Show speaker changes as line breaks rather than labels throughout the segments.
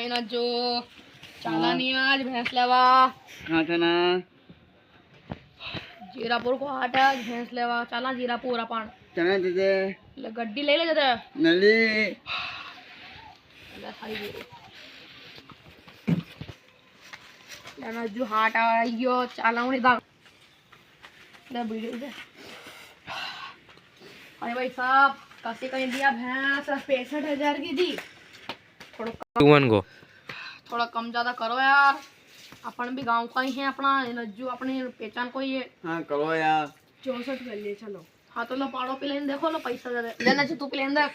कहीं ना जो चाला नहीं आज भैंस लेवा
हाँ था ना
जीरापुर को हाट है भैंस लेवा चाला जीरापुर अपन
चना दे
ले गड्डी ले जते
नली
ले खाई दे लेना जो हाट आयो चाला उनी दा ले वीडियो दे अरे भाई साहब कैसे कहीं दिया भैंस 65,000 की दी थोड़ा कम ज्यादा करो यार अपन भी गांव का ही है अपना नज्जू अपनी पहचान को ही है।
हाँ करो यार
64 कर लिए चलो हाँ तो लो पाड़ो पिलेन देखो लो पैसा दे दे लेना तू पिलेन देख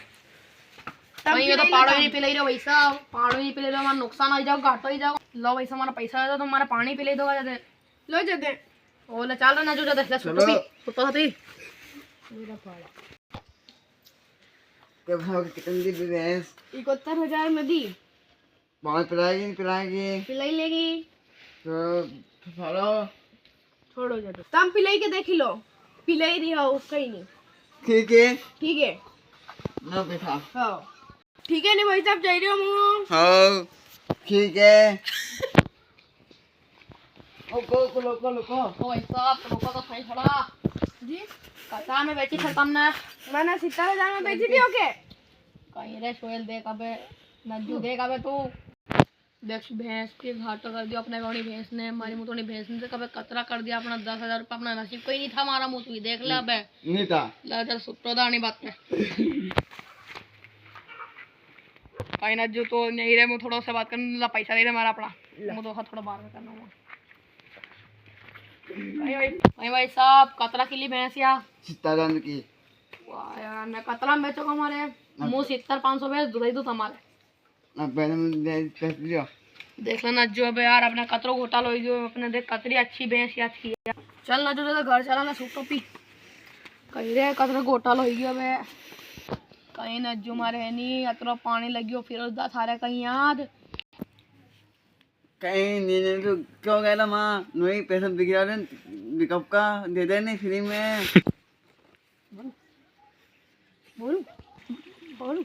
नहीं ये तो पाड़ो ही नहीं पिलाई रहे भाई साहब पाड़ो ही पिले दो हमारा नुकसान हो जाओ घाटो ही जाओ लो भाई हमारा पैसा दे दो तुम्हारा पानी पिले दो जदे लो जदे ओ ले चल ना जो जदे ले सुतो थी मेरा पाड़ा
के भाव कितनी दी भैंस
71,000 में दी
बहुत पिलाएगी
पिलाई लेगी
तो फॉलो
छोड़ो जदे तुम पिलाई के देख लो पिलाई रही हो उसका ही नहीं
ठीक है ना बैठा
हाँ ठीक है नहीं भाई साहब जा रही हो मुँह
हाँ ठीक है ओ को
ओ भाई साहब रुको तो सही थोड़ा जी कथा में बेची फिर तुमने मैंने 70,000 में बेची थी ओके कहीं रे सोहेल देख अबे नज्जू देख अबे तू देख भैंस के घाटा कर दिया अपने गौनी भैंस ने हमारी मुतोनी भैंस ने कभी कतरा कर दिया अपना 10,000 रुपया अपना नसीब कोई नहीं था हमारा मुँह तू देख ले अबे
नहीं था
लाजर सुप्रदानी बात में कहीं नज्जू तो नहीं रे मुँह थोड़ा सा बात करने ला पैसा दे दे हमारा अपना मुँह तो थोड़ा बाहर में करना हुआ भाई साहब कतरा के लिए भैंस या
70,000 की
वाह यार मैं कतरा में बेचो हमारे मुँह 70-500 बेच दूध दूध हमारे
अब पैसे दियो
देख लेना जो अबे यार अपने कतरो घोटाला हो गयो अपने देख कतरी अच्छी भैंस या थी चल ना जो घर चला ना सूट टोपी कहीं रे कतरो घोटाला हो गयो अबे कहीं ना जो मारे है नहीं अतरो पानी लगियो फिर उसदा थारे कहीं याद
कहीं नहीं तो क्यों गया ना माँ नहीं पैसा बिगड़ा दे बिकअप का दे दे नहीं फ्री में
बोलू बोलू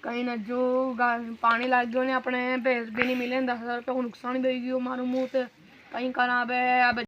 कहीं ना जो पानी लग गयो ने अपने भैंस भी नहीं मिले 10,000 रुपये को नुकसान भी हो गयो मारू मुँह कहीं करा अब